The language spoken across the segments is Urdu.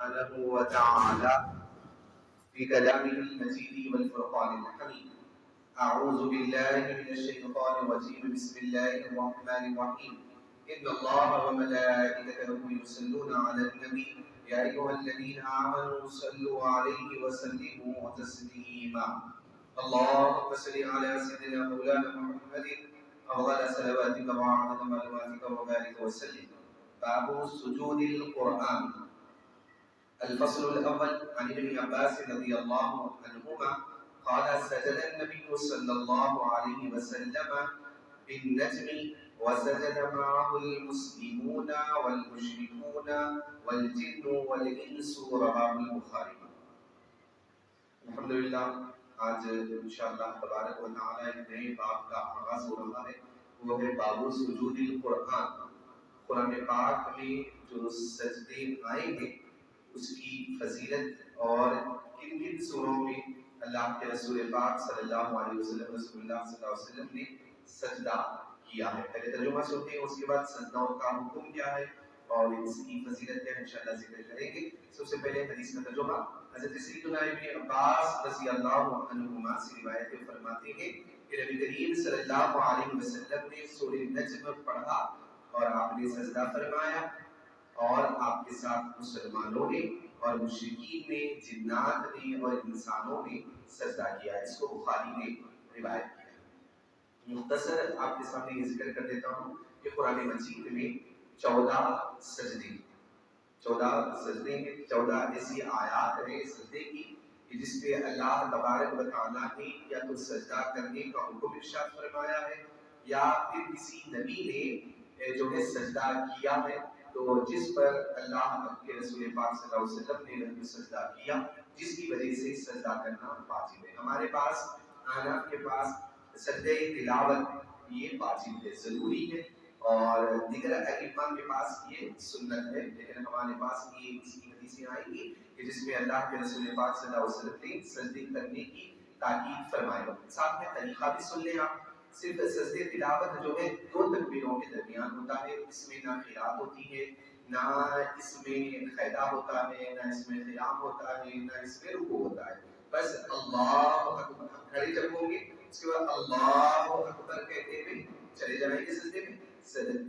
سبحانه وتعالى في كلامه المجيد والفرقان الحميد. أعوذ بالله من الشيطان الرجيم. بسم الله الرحمن الرحيم. إن الله وملائكته يصلون على النبي يا أيها الذين آمنوا صلوا عليه وسلموا تسليما. اللهم صل على سيدنا مولانا محمد أفضل صلواتك وأعظم معلوماتك وبارك وسلم. باب سجود القرآن. الفصل الأول عن ابن عباس رضي الله عنهما قال سجد النبي صلى الله عليه وسلم بالنجم وسجد معه المسلمون والمشركون والجن والإنس. رواه البخاري. الحمدللہ آج انشاءاللہ تبارک و تعالی ایک نئے باب کا آغاز ہو رہا ہے، وہ ہے باب سجود القرآن۔ قرآن پاک میں جو سجدے آئیں گے اس کی فضیلت اور کن کن سوروں میں اللہ کے رسول پاک صلی اللہ علیہ وسلم رسول اللہ صلی اللہ علیہ وسلم نے سجدہ کیا ہے۔ پہلے ترجمہ سنتے ہیں، اس کے بعد سجدوں کا حکم کیا ہے اور اس کی فضیلت کیا ہے انشاءاللہ ذکر کریں گے۔ سب سے پہلے حدیث کا ترجمہ حضرت سیدنا ابن عباس رضی اللہ عنہما سے روایت فرماتے ہیں کہ نبی کریم صلی اللہ علیہ وسلم نے سورہ نجم پڑھا اور آپ نے سجدہ فرمایا، اور آپ کے ساتھ مسلمانوں نے اور مشرکین نے، جنات نے اور انسانوں نے سجدہ کیا۔ اس کو بخاری نے روایت کیا۔ مختصر آپ کے سامنے یہ ذکر کر دیتا ہوں کہ قرآن مجید میں 14 سجدے ہیں، 14 ایسی آیات ہیں سجدے کی کہ جس پہ اللہ تبارک و تعالیٰ نے یا تو سجدہ کرنے کا حکم ارشاد فرمایا ہے یا پھر کسی نبی نے جو ہے سجدہ کیا ہے، تو جس پر اللہ کے رسول پاک صلی اللہ علیہ وسلم نے سجدہ کیا، جس کی وجہ سے سجدہ کرنا واجب ہے۔ ہمارے پاس آپ کے پاس سجدہ تلاوت یہ واجب ہے، ضروری ہے، اور دیگر ائمہ کے پاس یہ سنت ہے، لیکن ہمارے پاس یہ اس کی حدیثیں آئیں گی کہ جس میں اللہ کے رسول پاک صلی اللہ علیہ وسلم نے سجدے کرنے کی تاکید فرمائی۔ ساتھ میں طریقہ بھی سن لیں آپ۔ صرف سجدے تلاوت جو ہے 2 تکبیروں کے درمیان ہوتا ہے، اس میں نہ قرات ہوتی ہے، نہ اس میں قیدہ ہوتا ہے، نہ اس میں قیام ہوتا ہے، نہ اس میں رکوع ہوتا ہے۔ بس اللہ اکبر کھڑے جب ہوں گے، اس کے بعد اللہ اکبر کہتے ہوئے چلے جائیں گے سجدے میں،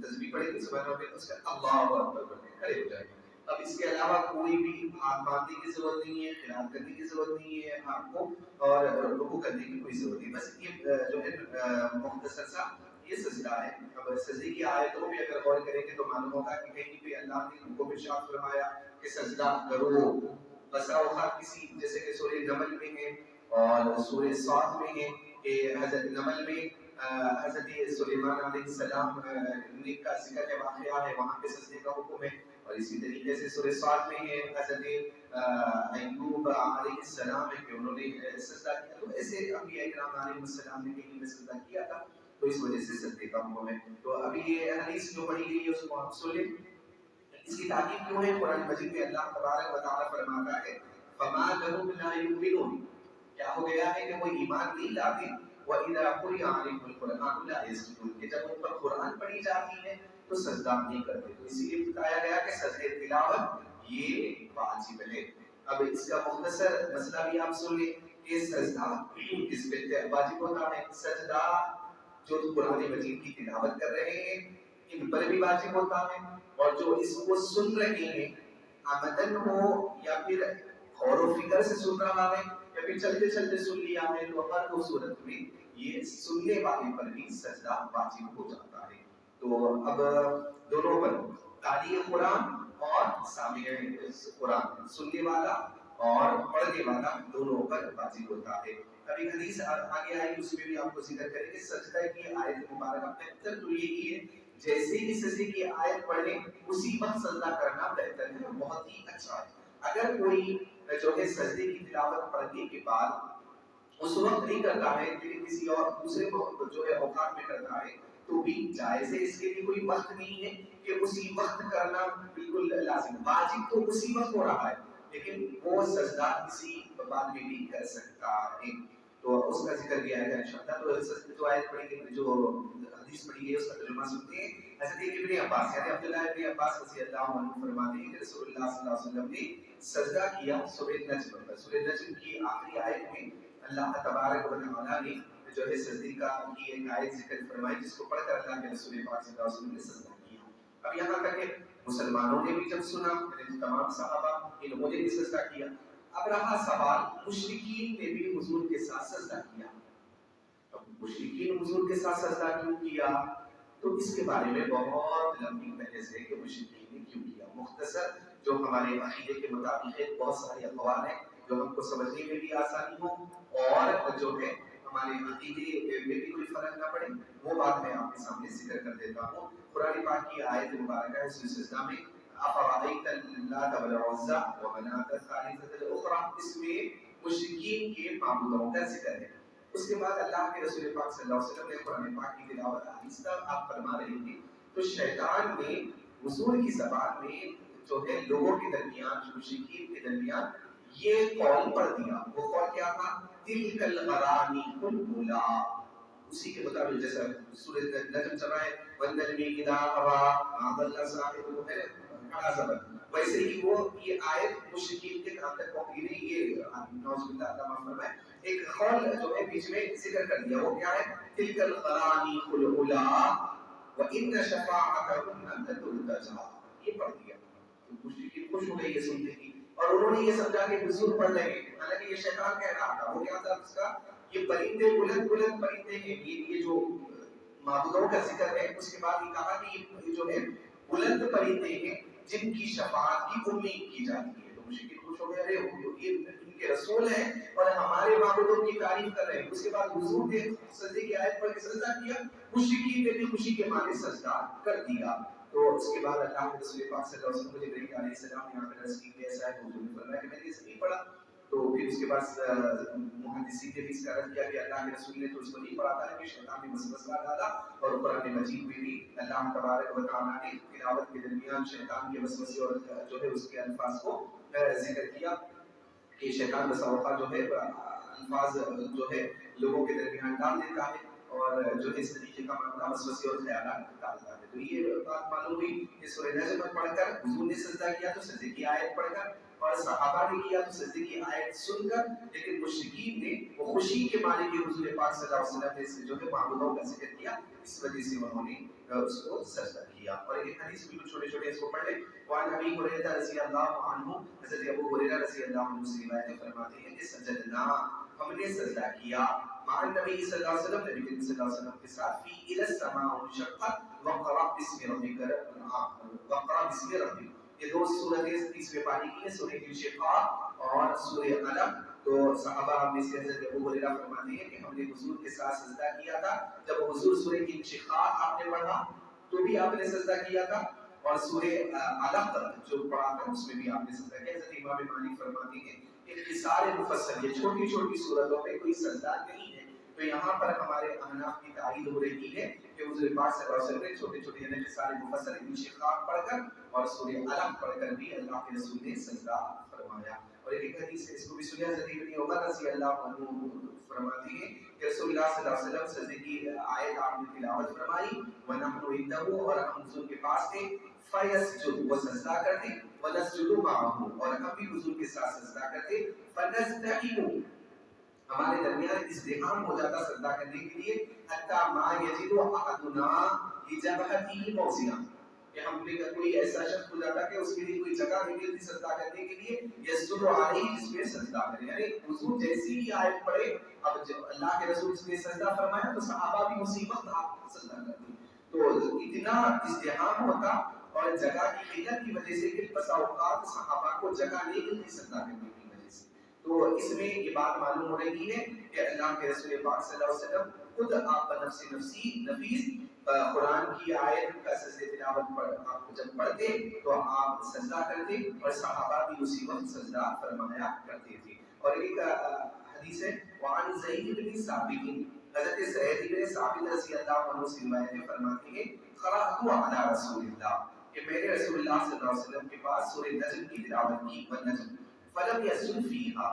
تسبیح پڑھیں گے سبحان اللہ، اس کا اللہ اکبر پڑھ کے کھڑے ہو جائیں گے۔ اب اس کے علاوہ کوئی بھی ہاتھ باندھنے کی ضرورت نہیں ہے، قرات کرنے کی ضرورت نہیں ہے آپ کو، اور رکوع کرنے کی کوئی ضرورت نہیں۔ بس یہ جو ہے مختصر سا یہ سجدہ ہے۔ اب سجدے کی آیتوں میں اگر غور کریں گے تو معلوم ہوگا کہ کہیں پہ اللہ نے حکم ارشاد فرمایا کہ سجدہ کرو، بسا اوقات کسی جیسے کہ سورہ نمل میں ہے اور سورہ صاد میں ہے کہ حضرت نمل میں حضرت سلیمان علیہ السلام نے کا ذکر ہے، واقعہ ہے، وہاں پہ سجدے کا حکم ہے، اور اسی طریقے سے سورہ صاد میں ہے حضرت ایوب علیہ السلام ہے کہ انہوں نے سجدہ کیا۔ تو ایسے انبیاء کرام علیہ السلام نے کہیں پہ سجدہ کیا تھا، تو اس وجہ سے سجدے کا حکم ہے۔ تو ابھی یہ حدیث جو پڑھی گئی ہے اس کو آپ سن لیں۔ اس کی تاکید کیوں ہے؟ قرآن مجید میں اللہ تبارک و تعالیٰ فرماتا ہے فَمَا لَهُمْ لَا يُؤْمِنُونَ، کیا ہو گیا ہے کہ وہ ایمان نہیں لاتے، وَإِذَا قُرِئَ عَلَيْهِمُ الْقُرْآنُ لَا يَسْجُدُونَ، کہ جب ان پر قرآن پڑھی جاتی ہے تو سجدہ نہیں کرتے۔ تو اسی لیے بتایا گیا کہ سجدہ تلاوت یہ واجب ہے۔ اب اس کا مختصر مسئلہ بھی آپ سن لیں کہ سجدہ کس پہ واجب ہوتا ہے۔ سجدہ جو قرآن مجید کی تلاوت کر رہے ہیں ان پر بھی واجب ہوتا ہے، اور جو اس کو سن رہے ہیں عمدن ہو یا پھر غور و فکر سے سن رہا ہے یا پھر چلتے چلتے سن لیا ہے، تو ہر وہ صورت میں یہ سننے والے پر بھی سجدہ واجب ہو جاتا ہے۔ تو اب دونوں پر قاری قرآن اور سامع قرآن، سننے والا اور پڑھنے والا، دونوں پر واجب ہوتا ہے۔ اب ایک حدیث آگے آئی، اس میں بھی آپ کو ذکر کریں کہ سجدہ کی آیت مبارکہ بہتر تو یہی ہے جیسے ہی سجدے کی آیت پڑھیں اسی وقت سجدہ کرنا بہتر ہے، بہت ہی اچھا ہے۔ اگر کوئی جو ہے سجدے کی تلاوت پڑھنے کے بعد اس وقت نہیں کرتا ہے لیکن کسی اور دوسرے جو ہے اوقات میں کرتا ہے تو بھی جائز ہے، اس کے لیے کوئی وقت نہیں ہے کہ اسی وقت کرنا بالکل لازم، واجب تو اسی وقت ہو رہا ہے لیکن وہ سجدہ کسی بعد میں بھی کر سکتا ہے۔ تو اس کا ذکر بھی آئے گا انشاءاللہ. تو جو آیت پڑھی گئی, جو حدیث پڑھی گئی, اس کا ترجمہ سنتے ہیں. حضرت ابن عباس یعنی عبداللہ ابن عباس رضی اللہ عنہ فرماتے ہیں کہ رسول اللہ صلی اللہ علیہ وسلم نے سجدہ کیا سورہ نجم پر. سورہ نجم کی آخری آیت میں اللہ تبارک و تعالی نے جو ہے سجدے کا کی ایک آیت ذکر فرمائی, جس کو پڑھ کر اللہ کے رسول پاک صلی اللہ علیہ وسلم نے سجدہ کیا. اب یہاں تک کہ مسلمانوں نے بھی جب سنا, یعنی تمام صحابہ انہوں نے بھی سجدہ کیا. اب رہا سوال, مشرکین نے بھی حضور کے ساتھ سجدہ کیا. اب مشرکین حضور کے ساتھ سجدہ کیوں کیا, تو اس کے بارے میں بہت لمبی بحث ہے کہ مشرکین نے کیوں کیا. مختصر جو ہمارے عقیدے کے مطابق ہے, بہت سارے اقوال ہیں جو ہم کو سمجھنے میں بھی آسانی ہو اور جو ہے ہمارے عقیدے میں بھی کوئی فرق نہ پڑے, وہ بات میں آپ کے سامنے ذکر کر دیتا ہوں. قرآن پاک کی آیت مبارکہ ہے سورہ سجدہ میں, افرأیت اللات والعزی ومناۃ الثالثۃ الاخری, اس میں مشرکین کے معبودوں کا ذکر ہے. اس کے بعد اللہ کے رسول پاک صلی اللہ علیہ وسلم نے قرآن پاک کی تلاوت آہستہ آپ فرما رہے تھے, تو شیطان نے حضور کی زبان میں جو ہے لوگوں کے درمیان, مشرکین کے درمیان یہ قول پڑھ دیا. وہ قول کیا تھا, تلک الغرانی الاولی, اسی کے مطابق جیسا سورہ نجم چل رہا ہے, والنجم اذا هوى ما ضل صاحبكم, ویسے ہی وہ یہ آیت مشرکین کے کام تک پہنچی نہیں. یہ نعوذ باللہ اللہ معاف فرمائے, ایک قول جو ہے بیچ میں ذکر کر دیا. وہ کیا ہے, تلک الغرانی الاولی وان شفاعتهم لن ترتجى, یہ پڑھ دیا. مشرکین خوش ہو گئے یہ سنتے ہی, اور انہوں نے یہ سمجھا کہ حضور پڑھ لیں گے, حالانکہ یہ شیطان کہہ رہا تھا. وہ کیا تھا اس کا, یہ پرندے بلند بلند پرندے ہیں, یہ جو معبودوں کا ذکر ہے, اس کے بعد یہ کہا کہ یہ جو ہے بلند پرندے ہیں جن کی شفاعت کی امید کی جاتی ہے. تو مشرکین خوش ہو گئے, ارے یہ ان کے رسول ہیں اور ہمارے معبودوں کی تعریف کر رہے ہیں. اس کے بعد حضور نے سجدے کی آیت پڑھ کے سجدہ کیا, مشرکین نے بھی خوشی کے مارے سجدہ کر دیا. تو اس کے بعد اللہ کے رسول پاک صلی اللہ علیہ وسلم کو جبرائیل علیہ السلام نے یہاں پر عرض کی کہ ایسا ہے, حضور نے فرمایا کہ میں نے اسے نہیں پڑھا. تو پھر اس کے بعد محدثین نے بھی اس کا رد کیا کہ اللہ کے رسول نے تو اس کو نہیں پڑھا تھا, کہ شیطان نے وسوسہ ڈالا. اور قرآن مجید میں بھی اللہ تبارک و تعالیٰ نے تلاوت کے درمیان شیطان کے وسوسے اور جو ہے اس کے الفاظ کو ذکر کیا کہ شیطان بسا اوقات جو ہے الفاظ جو ہے لوگوں کے درمیان ڈال دیتا ہے اور جو اس طریقے کا معاملہ وسوسے اور خیالات ڈالتا ہے. تو یہ بات معلوم ہوئی کہ سورہ نجم پڑھ کر حضور نے سجدہ کیا تو سجدے کی آیت پڑھ کر, اور صحابہ نے کیا تو سجدے کی آیت سن کر. لیکن مشرکین نے وہ خوشی کے معنی کے حضور پاک صلی اللہ علیہ وسلم نے جو ہے معبودوں کا ذکر کیا, اس وجہ سے انہوں نے اس کو سجدہ کیا. اور ایک حدیث بھی چھوٹے چھوٹے اس کو پڑھ لیں. وعن ابی ہریرہ رضی اللہ عنہ, حضرت ابو ہریرہ رضی اللہ عنہ سے روایت فرماتے ہیں کہ سجدنا, ہم نے سجدہ کیا, مع النبی صلی اللہ علیہ وسلم, نبی کریم صلی اللہ علیہ وسلم کے ساتھ, فی اذا السماء انشقت وقرأ بسم ربک وقرأ بسم ربک. یہ دو سورتیں تیسرے پاری کی ہیں, سورہ انشقاق اور سورہ علق. تو صحابہ میں سے حضرت ابو ہریرہ فرماتے ہیں کہ ہم نے حضور کے ساتھ سجدہ کیا تھا. جب حضور سورہ انشقاق آپ نے پڑھا تو بھی آپ نے سجدہ کیا تھا, اور سورہ علق جو پڑھا تھا اس میں بھی آپ نے سجدہ کیا. حضرت امام مالک فرماتے ہیں کہ اختصار مفصل, یہ چھوٹی چھوٹی سورتوں میں کوئی سجدہ نہیں ہے. تو یہاں پر ہمارے احناف کی تائید ہو رہی ہے کہ حضور پاک صلی اللہ علیہ وسلم نے چھوٹے چھوٹے یعنی اختصار مفصل انشقاق پڑھ کر اور سورہ علق پڑھ کر بھی اللہ کے رسول نے سجدہ فرمایا. اور ایک حدیث ہے, اس کو بھی سنیا, حضرت ابن عمر رضی اللہ عنہ فرماتے ہیں کہ رسول اللہ صلی اللہ علیہ وسلم سجدے کی آیت آپ نے تلاوت فرمائی, وَنَحْنُ عِندَهُ, اور ہم حضور کے پاس تھے, فَيَسْجُدُ, وہ سجدہ کرتے, وَنَسْجُدُ مَعَهُ, اور ہم بھی حضور کے ساتھ سجدہ کرتے, فَنَسْتَحِمُ, ہمارے درمیان ازدحام ہو جاتا سجدہ کرنے کے لیے, حَتَّى مَا يَجِدُ أَحَدُنَا لِجَبْهَتِهِ مَوْضِعًا, کہ ہم نے کوئی ایسا شخص ہو جاتا کہ اس کے لیے کوئی جگہ نہیں ملتی سجدہ کرنے کے لیے, یسجد علیہ, جس میں سجدہ کرے. یعنی حضور جیسی ہی آیت پڑھے, اب جب اللہ کے رسول اس نے سجدہ فرمایا تو صحابہ بھی اسی وقت آپ سجدہ کرتے. تو اتنا ازدحام ہوتا اور جگہ کی قلت کی وجہ سے کہ بسا اوقات صحابہ کو جگہ نہیں ملتی سجدہ کرنے کی وجہ سے. تو اس میں یہ بات معلوم ہو رہی ہے کہ اللہ کے رسول پاک صلی اللہ علیہ وسلم خود آپ بنفس نفیس قرآن کی آیت کا سجدے تلاوت آپ جب پڑھتے تو آپ سجدہ کرتے, اور صحابہ بھی اسی وقت سجدہ فرمایا کرتے تھے. اور ایک حدیث ہے, وعن زید بن ثابت, حضرت زید بن ثابت رضی اللہ عنہ سے روایت ہے, فرماتے ہیں قرأت علی رسول اللہ, کہ میں نے رسول اللہ صلی اللہ علیہ وسلم کے پاس سورہ نجم کی تلاوت کی, والنجم فلم یسجد فیہا,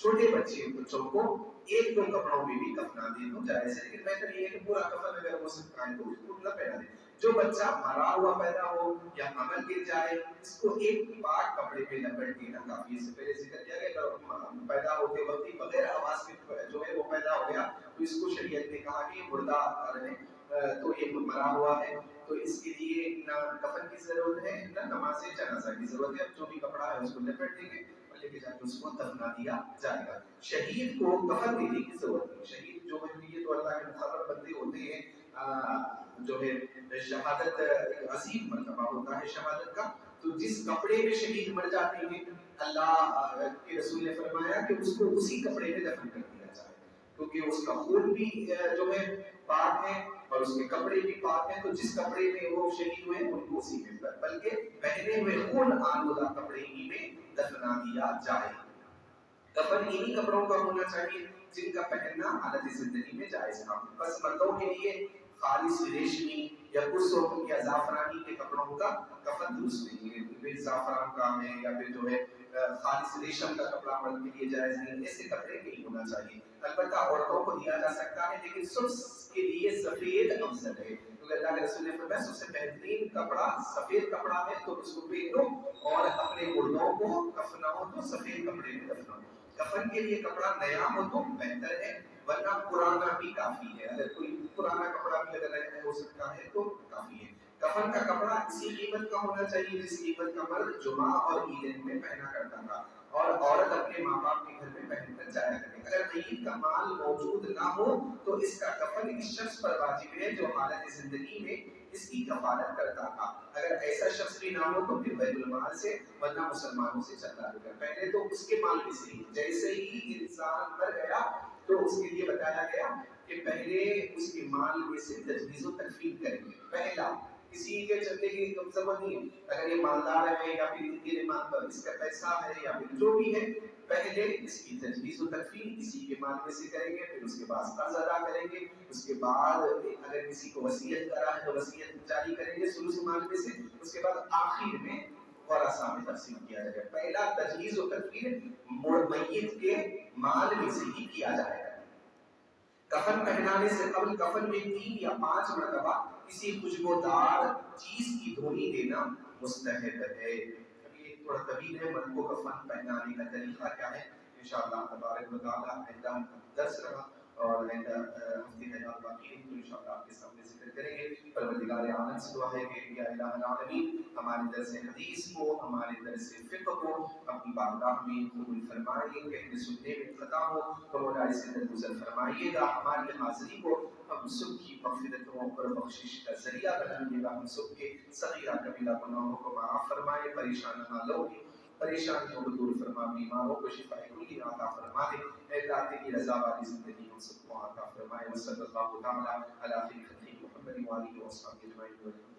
چھوٹے بچوں کو ایک دو کپڑوں میں بھی کفنا دے تو جائز ہے، لیکن بہتر یہ ہے کہ پورا کفن اگر ہو سکتا ہے تو اس کو نہ پہنا دے۔ جو بچہ مرا ہوا پیدا ہو یا حمل گر جائے، اس کو ایک پاک کپڑے پہ لپٹ دینا کافی ہے۔ اس سے پہلے ذکر کیا گیا کہ پیدا ہوتے وقت ہی بغیر آواز کے جو ہے وہ پیدا ہو گیا تو اس کو شریعت نے کہا کہ مردہ رہے، تو یہ مرا ہوا ہے، تو اس کے لیے نہ کفن کی ضرورت ہے نہ نماز جنازہ کی ضرورت ہے۔ جو بھی کپڑا ہے اس کو لپٹ دیں گے اور لے کے جا کے اس کو دفنا دیا جائے گا۔ شہید کو کفن دینے کی ضرورت نہیں۔ شہید جو ہے یہ تو اللہ کے مقرر بندے ہوتے ہیں، جو ہے شہادت ایک عظیم مرتبہ ہوتا ہے شہادت کا، تو جس کپڑے میں شہید مر جاتے ہیں اللہ کے رسول نے فرمایا کہ اس کو اسی کپڑے میں دفن کر دیا جائے، کیونکہ اس کا خون بھی جو ہے پاک ہے اور اس کے کپڑے بھی پاک ہیں، تو جس کپڑے میں وہ شہید ہوئے ان کو اسی میں، بلکہ پہنے ہوئے خون آلودہ کپڑے ہی میں دفنا دیا جائے۔ کفن انہی کپڑوں کا ہونا چاہیے جن کا پہننا حالت زندگی میں جائز تھا۔ بس مردوں کے لیے خالص ریشمی یا کسو یا زعفرانی کے کپڑوں کا کفن درست نہیں ہے، پھر زعفران کا ہے یا پھر جو ہے خالص ریشم کا کپڑا مرد کے لیے جائز نہیں، ایسے کپڑے نہیں ہونا چاہیے۔ البتہ عورتوں کو دیا جا سکتا ہے لیکن سرخ کے لیے سفید افضل ہے، کیونکہ اللہ کے رسول نے فرمایا سب سے بہترین کپڑا سفید کپڑا ہے، تو اس کو پہنو اور اپنے مردوں کو کفناؤ تو سفید کپڑے میں دفناؤ۔ کفن کے لیے کپڑا نیا ہو تو بہتر ہے، ورنہ پرانا بھی کافی ہے، اگر کوئی پرانا کپڑا بھی اگر نیا ہو سکتا ہے تو کافی ہے۔ کفن کا کپڑا اسی قیمت کا ہونا چاہیے جس قیمت کا مرد جمعہ اور عیدین میں پہنا کرتا تھا، اور عورت اپنے ماں باپ کے گھر میں پہن کر جایا کرے۔ اگر میت کا مال موجود نہ ہو تو اس کا کفن اس شخص پر واجب ہے جو حالت زندگی میں اس کی کفالت کرتا تھا۔ اگر ایسا شخص بھی نہ ہو تو پھر بیت المال سے ورنہ مسلمانوں سے چندہ لے کر، پہلے تو اس کے مال میں سے ہی، جیسے ہی انسان مر گیا تو اس کے لیے بتایا گیا کہ پہلے اس کے مال میں سے تجویز و تکفین کریں گے۔ پہلا کسی کے چندے کی ضرورت نہیں ہے، اگر یہ مالدار ہے یا پھر ان کے مال پر اس کا پیسہ ہے یا پھر جو بھی ہے، پہلے اس کی تجویز و تکفین اسی کے مال میں سے کریں گے، پھر اس کے بعد قرض ادا کریں گے، اس کے بعد اگر کسی کو وصیت کرا ہے تو وصیت جاری کریں گے ثلث مال میں سے، اس کے بعد آخر میں ورثہ میں تقسیم کیا جائے گا۔ پہلا تجویز و تکفین میت کے مال میں سے ہی کیا جائے گا۔ کفن پہنانے سے قبل کفن میں 3 یا 5 مرتبہ کسی خوشبودار چیز کی دھونی دینا مستحب ہے۔ ابھی ایک تھوڑا طویل ہے، مرد کو کفن پہنانے کا طریقہ کیا ہے انشاءاللہ تبارک و تعالی آئندہ درس رہا اور آئندہ ہفتے حیات باقی ہے تو انشاءاللہ آپ کے سامنے ذکر کریں گے۔ پروردگار عالم سے دعا ہے کہ یا الہ العالمین ہمارے درس حدیث کو، ہمارے درس فقہ کو اپنی بارگاہ میں قبول فرمائیے، کہنے سننے میں خطا ہو تو مولا اسے درگزر فرمائیے گا، ہماری حاضری کو ہم سب کی مغفرتوں اور بخشش کا ذریعہ بنائیے گا، ہم سب کے صغیرہ کبیرہ گناہوں کو معاف فرمائے، پریشان حالوں کی پریشانیوں کو دور فرما، بیماروں کو شفا کلی عطا فرما دے، اے اللہ تیری رضا والی زندگی ہم سب کو عطا فرمائے۔ وصلی اللہ تعالی علی خیر خلقہ محمد و آلہ و اصحابہ اجمعین۔